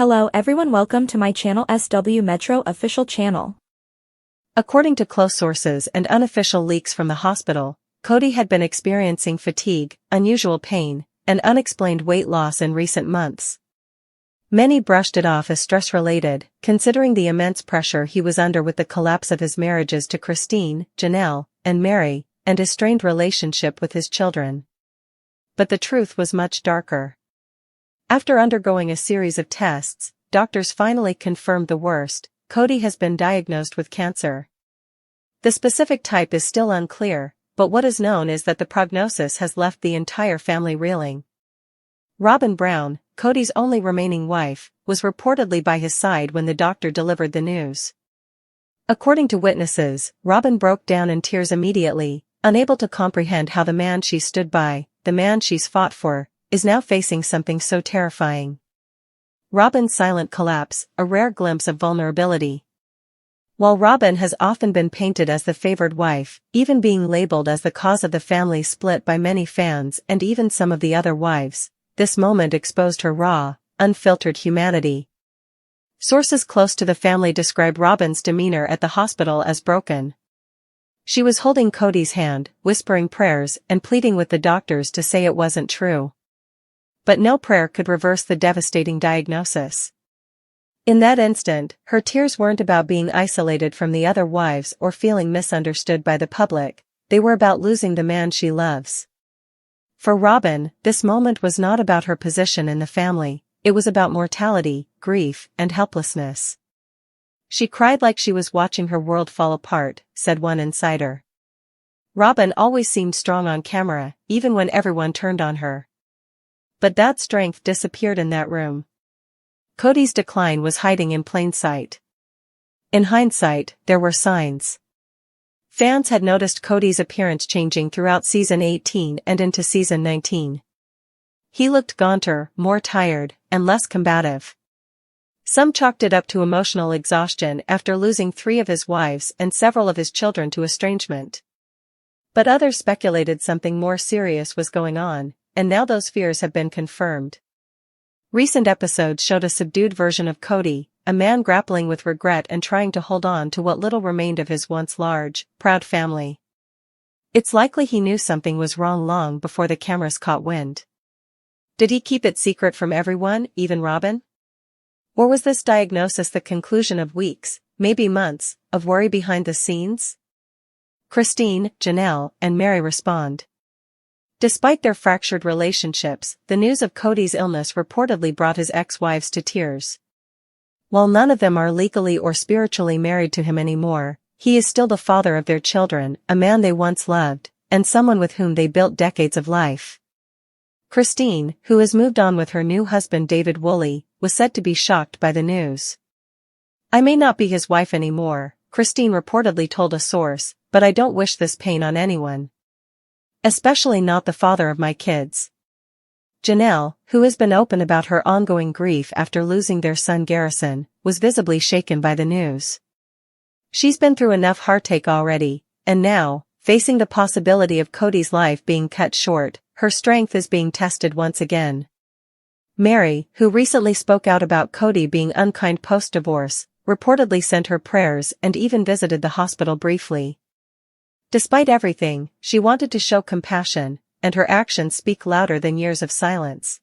Hello everyone, welcome to my channel SW Metro official channel. According to close sources and unofficial leaks from the hospital, Kody had been experiencing fatigue, unusual pain, and unexplained weight loss in recent months. Many brushed it off as stress-related, considering the immense pressure he was under with the collapse of his marriages to Christine, Janelle, and Mary, and his strained relationship with his children. But the truth was much darker. After undergoing a series of tests, doctors finally confirmed the worst: Kody has been diagnosed with cancer. The specific type is still unclear, but what is known is that the prognosis has left the entire family reeling. Robyn Brown, Kody's only remaining wife, was reportedly by his side when the doctor delivered the news. According to witnesses, Robyn broke down in tears immediately, unable to comprehend how the man she stood by, the man she's fought for, is now facing something so terrifying. Robyn's silent collapse, a rare glimpse of vulnerability. While Robyn has often been painted as the favored wife, even being labeled as the cause of the family split by many fans and even some of the other wives, this moment exposed her raw, unfiltered humanity. Sources close to the family describe Robyn's demeanor at the hospital as broken. She was holding Kody's hand, whispering prayers and pleading with the doctors to say it wasn't true. But no prayer could reverse the devastating diagnosis. In that instant, her tears weren't about being isolated from the other wives or feeling misunderstood by the public, they were about losing the man she loves. For Robyn, this moment was not about her position in the family, it was about mortality, grief, and helplessness. She cried like she was watching her world fall apart, said one insider. Robyn always seemed strong on camera, even when everyone turned on her. But that strength disappeared in that room. Kody's decline was hiding in plain sight. In hindsight, there were signs. Fans had noticed Kody's appearance changing throughout season 18 and into season 19. He looked gaunter, more tired, and less combative. Some chalked it up to emotional exhaustion after losing 3 of his wives and several of his children to estrangement. But others speculated something more serious was going on, and now those fears have been confirmed. Recent episodes showed a subdued version of Kody, a man grappling with regret and trying to hold on to what little remained of his once large, proud family. It's likely he knew something was wrong long before the cameras caught wind. Did he keep it secret from everyone, even Robyn? Or was this diagnosis the conclusion of weeks, maybe months, of worry behind the scenes? Christine, Janelle, and Mary respond. Despite their fractured relationships, the news of Kody's illness reportedly brought his ex-wives to tears. While none of them are legally or spiritually married to him anymore, he is still the father of their children, a man they once loved, and someone with whom they built decades of life. Christine, who has moved on with her new husband David Woolley, was said to be shocked by the news. "I may not be his wife anymore," Christine reportedly told a source, "but I don't wish this pain on anyone. Especially not the father of my kids." Janelle, who has been open about her ongoing grief after losing their son Garrison, was visibly shaken by the news. She's been through enough heartache already, and now, facing the possibility of Kody's life being cut short, her strength is being tested once again. Mary, who recently spoke out about Kody being unkind post-divorce, reportedly sent her prayers and even visited the hospital briefly. Despite everything, she wanted to show compassion, and her actions speak louder than years of silence.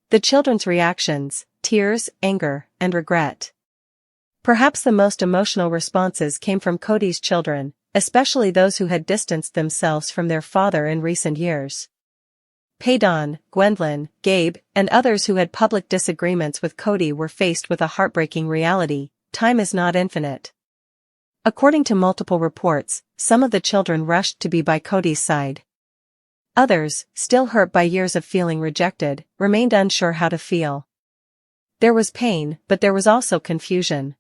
The children's reactions: tears, anger, and regret. Perhaps the most emotional responses came from Kody's children, especially those who had distanced themselves from their father in recent years. Paydon, Gwendolyn, Gabe, and others who had public disagreements with Kody were faced with a heartbreaking reality: time is not infinite. According to multiple reports, some of the children rushed to be by Kody's side. Others, still hurt by years of feeling rejected, remained unsure how to feel. There was pain, but there was also confusion.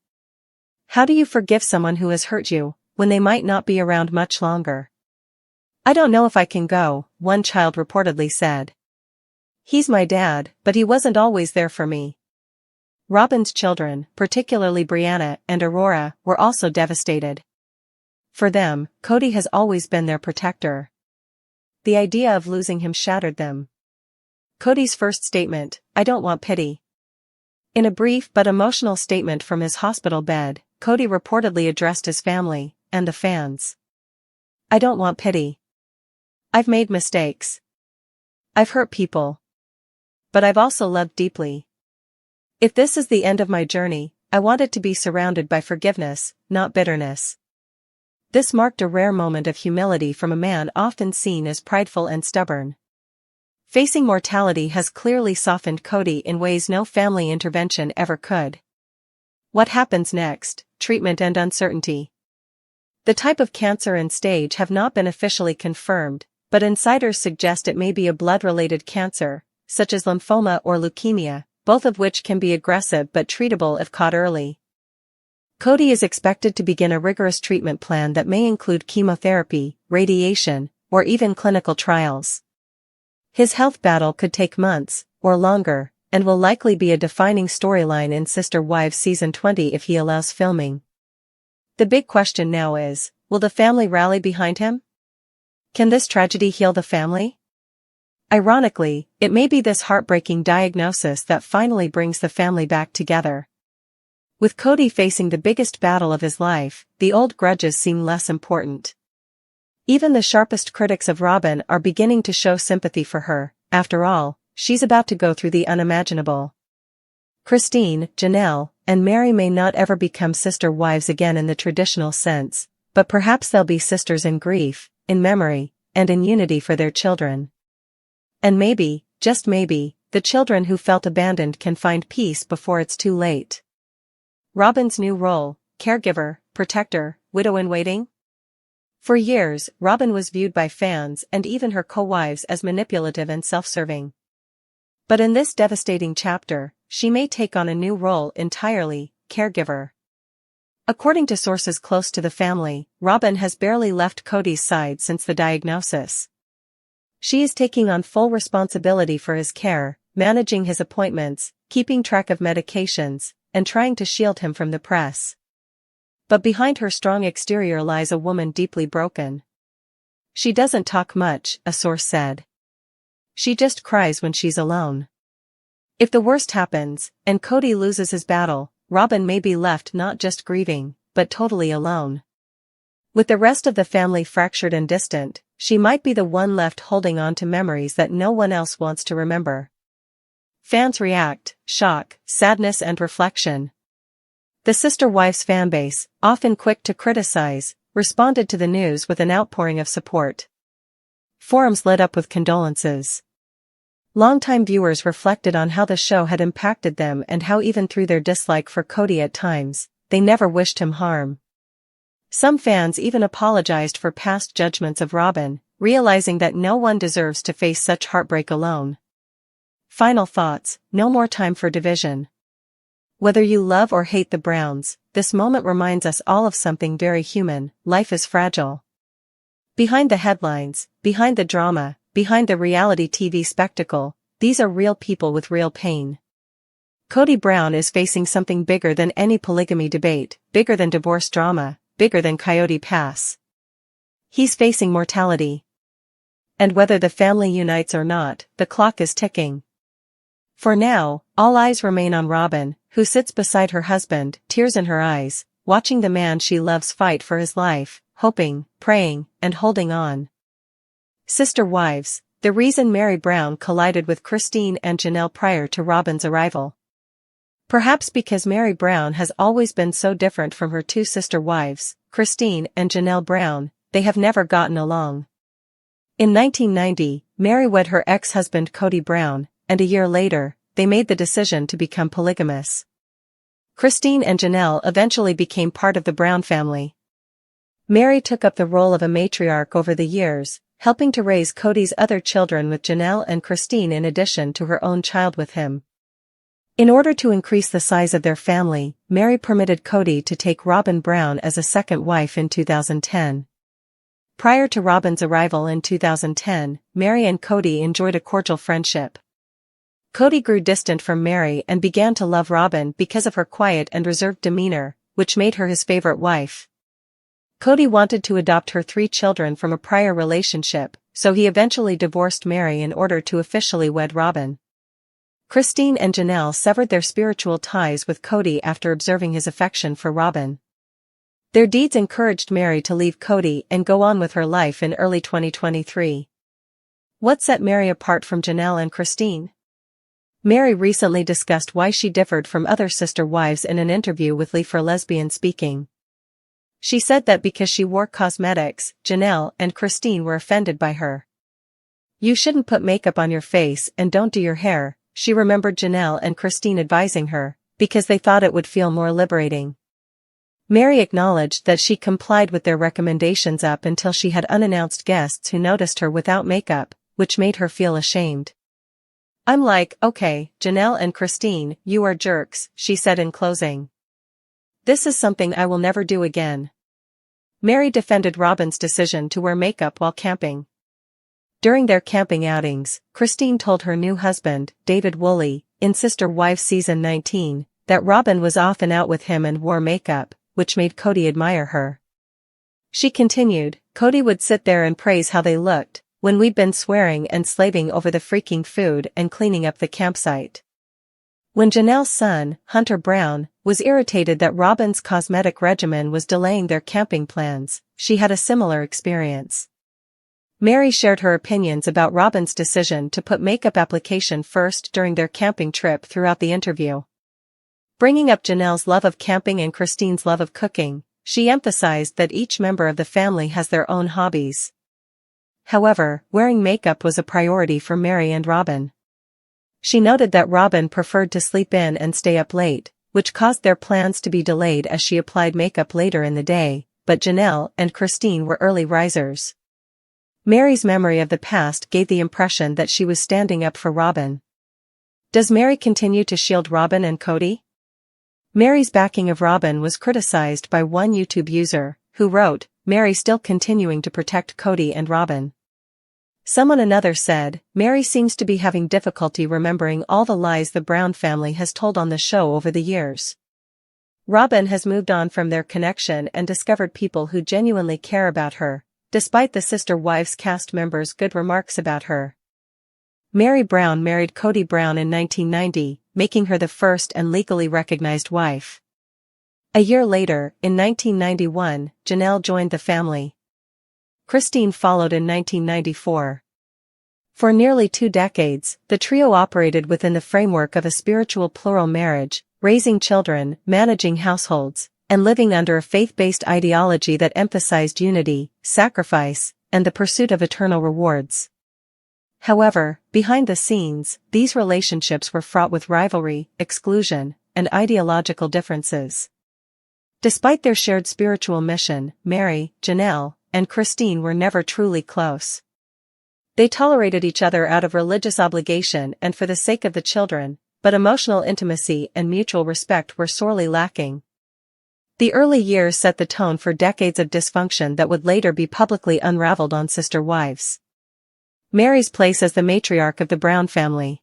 How do you forgive someone who has hurt you, when they might not be around much longer? "I don't know if I can go," one child reportedly said. "He's my dad, but he wasn't always there for me." Robyn's children, particularly Brianna and Aurora, were also devastated. For them, Kody has always been their protector. The idea of losing him shattered them. Kody's first statement: "I don't want pity." In a brief but emotional statement from his hospital bed, Kody reportedly addressed his family and the fans. "I don't want pity. I've made mistakes. I've hurt people. But I've also loved deeply. If this is the end of my journey, I want it to be surrounded by forgiveness, not bitterness." This marked a rare moment of humility from a man often seen as prideful and stubborn. Facing mortality has clearly softened Kody in ways no family intervention ever could. What happens next? Treatment and uncertainty. The type of cancer and stage have not been officially confirmed, but insiders suggest it may be a blood-related cancer, such as lymphoma or leukemia, both of which can be aggressive but treatable if caught early. Kody is expected to begin a rigorous treatment plan that may include chemotherapy, radiation, or even clinical trials. His health battle could take months, or longer, and will likely be a defining storyline in Sister Wives Season 20 if he allows filming. The big question now is, will the family rally behind him? Can this tragedy heal the family? Ironically, it may be this heartbreaking diagnosis that finally brings the family back together. With Kody facing the biggest battle of his life, the old grudges seem less important. Even the sharpest critics of Robyn are beginning to show sympathy for her. After all, she's about to go through the unimaginable. Christine, Janelle, and Meri may not ever become sister wives again in the traditional sense, but perhaps they'll be sisters in grief, in memory, and in unity for their children. And maybe, just maybe, the children who felt abandoned can find peace before it's too late. Robyn's new role: caregiver, protector, widow-in-waiting? For years, Robyn was viewed by fans and even her co-wives as manipulative and self-serving. But in this devastating chapter, she may take on a new role entirely: caregiver. According to sources close to the family, Robyn has barely left Kody's side since the diagnosis. She is taking on full responsibility for his care, managing his appointments, keeping track of medications, and trying to shield him from the press. But behind her strong exterior lies a woman deeply broken. She doesn't talk much, a source said. She just cries when she's alone. If the worst happens, and Kody loses his battle, Robyn may be left not just grieving, but totally alone. With the rest of the family fractured and distant, she might be the one left holding on to memories that no one else wants to remember. Fans react: shock, sadness and reflection. The Sister Wives fanbase, often quick to criticize, responded to the news with an outpouring of support. Forums lit up with condolences. Longtime viewers reflected on how the show had impacted them and how even through their dislike for Kody at times, they never wished him harm. Some fans even apologized for past judgments of Robyn, realizing that no one deserves to face such heartbreak alone. Final thoughts: no more time for division. Whether you love or hate the Browns, this moment reminds us all of something very human: life is fragile. Behind the headlines, behind the drama, behind the reality TV spectacle, these are real people with real pain. Kody Brown is facing something bigger than any polygamy debate, bigger than divorce drama, bigger than Coyote Pass. He's facing mortality. And whether the family unites or not, the clock is ticking. For now, all eyes remain on Robyn, who sits beside her husband, tears in her eyes, watching the man she loves fight for his life, hoping, praying, and holding on. Sister Wives: the reason Meri Brown collided with Christine and Janelle prior to Robyn's arrival. Perhaps because Meri Brown has always been so different from her two sister wives, Christine and Janelle Brown, they have never gotten along. In 1990, Meri wed her ex-husband Kody Brown, and a year later, they made the decision to become polygamous. Christine and Janelle eventually became part of the Brown family. Meri took up the role of a matriarch over the years, helping to raise Kody's other children with Janelle and Christine in addition to her own child with him. In order to increase the size of their family, Meri permitted Kody to take Robyn Brown as a second wife in 2010. Prior to Robyn's arrival in 2010, Meri and Kody enjoyed a cordial friendship. Kody grew distant from Meri and began to love Robyn because of her quiet and reserved demeanor, which made her his favorite wife. Kody wanted to adopt her 3 children from a prior relationship, so he eventually divorced Meri in order to officially wed Robyn. Christine and Janelle severed their spiritual ties with Kody after observing his affection for Robyn. Their deeds encouraged Meri to leave Kody and go on with her life in early 2023. What set Meri apart from Janelle and Christine? Meri recently discussed why she differed from other sister wives in an interview with Lee for Lesbian Speaking. She said that because she wore cosmetics, Janelle and Christine were offended by her. "You shouldn't put makeup on your face and don't do your hair," she remembered Janelle and Christine advising her, because they thought it would feel more liberating. Meri acknowledged that she complied with their recommendations up until she had unannounced guests who noticed her without makeup, which made her feel ashamed. "I'm like, okay, Janelle and Christine, you are jerks," she said in closing. "This is something I will never do again." Meri defended Robyn's decision to wear makeup while camping. During their camping outings, Christine told her new husband, David Woolley, in Sister Wives Season 19, that Robyn was often out with him and wore makeup, which made Kody admire her. She continued, "Kody would sit there and praise how they looked, when we'd been swearing and slaving over the freaking food and cleaning up the campsite." When Janelle's son, Hunter Brown, was irritated that Robyn's cosmetic regimen was delaying their camping plans, she had a similar experience. Meri shared her opinions about Robyn's decision to put makeup application first during their camping trip throughout the interview. Bringing up Janelle's love of camping and Christine's love of cooking, she emphasized that each member of the family has their own hobbies. However, wearing makeup was a priority for Meri and Robyn. She noted that Robyn preferred to sleep in and stay up late, which caused their plans to be delayed as she applied makeup later in the day, but Janelle and Christine were early risers. Meri's memory of the past gave the impression that she was standing up for Robyn. Does Meri continue to shield Robyn and Kody? Meri's backing of Robyn was criticized by one YouTube user, who wrote, "Meri still continuing to protect Kody and Robyn." Another said, "Meri seems to be having difficulty remembering all the lies the Brown family has told on the show over the years." Robyn has moved on from their connection and discovered people who genuinely care about her, despite the Sister Wives cast members' good remarks about her. Meri Brown married Kody Brown in 1990, making her the first and legally recognized wife. A year later, in 1991, Janelle joined the family. Christine followed in 1994. For nearly 2 decades, the trio operated within the framework of a spiritual plural marriage, raising children, managing households, and living under a faith-based ideology that emphasized unity, sacrifice, and the pursuit of eternal rewards. However, behind the scenes, these relationships were fraught with rivalry, exclusion, and ideological differences. Despite their shared spiritual mission, Meri, Janelle, and Christine were never truly close. They tolerated each other out of religious obligation and for the sake of the children, but emotional intimacy and mutual respect were sorely lacking. The early years set the tone for decades of dysfunction that would later be publicly unraveled on Sister Wives. Meri's place as the matriarch of the Brown family.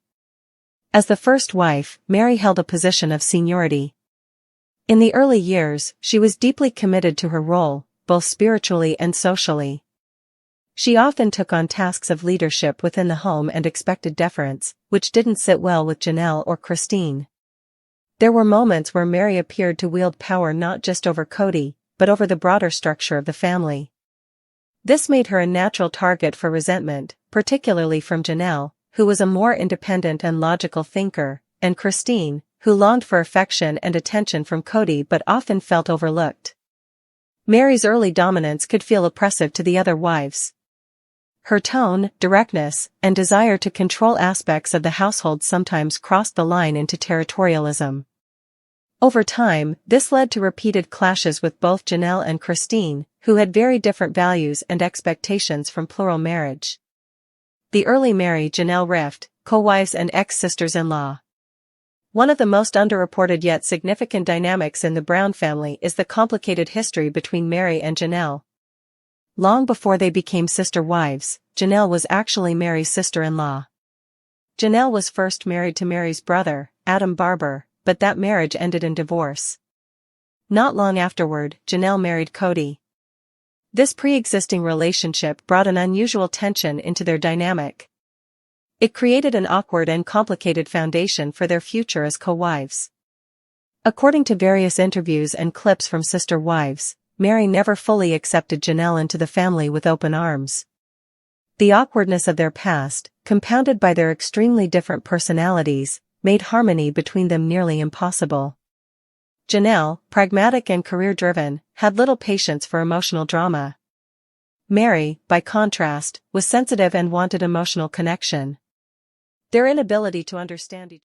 As the first wife, Meri held a position of seniority. In the early years, she was deeply committed to her role, both spiritually and socially. She often took on tasks of leadership within the home and expected deference, which didn't sit well with Janelle or Christine. There were moments where Meri appeared to wield power not just over Kody, but over the broader structure of the family. This made her a natural target for resentment, particularly from Janelle, who was a more independent and logical thinker, and Christine, who longed for affection and attention from Kody but often felt overlooked. Meri's early dominance could feel oppressive to the other wives. Her tone, directness, and desire to control aspects of the household sometimes crossed the line into territorialism. Over time, this led to repeated clashes with both Janelle and Christine, who had very different values and expectations from plural marriage. The early Meri-Janelle rift, co-wives and ex-sisters-in-law. One of the most underreported yet significant dynamics in the Brown family is the complicated history between Meri and Janelle. Long before they became sister wives, Janelle was actually Meri's sister-in-law. Janelle was first married to Meri's brother, Adam Barber, but that marriage ended in divorce. Not long afterward, Janelle married Kody. This pre-existing relationship brought an unusual tension into their dynamic. It created an awkward and complicated foundation for their future as co-wives. According to various interviews and clips from sister wives, Meri never fully accepted Janelle into the family with open arms. The awkwardness of their past, compounded by their extremely different personalities, made harmony between them nearly impossible. Janelle, pragmatic and career-driven, had little patience for emotional drama. Meri, by contrast, was sensitive and wanted emotional connection. Their inability to understand each other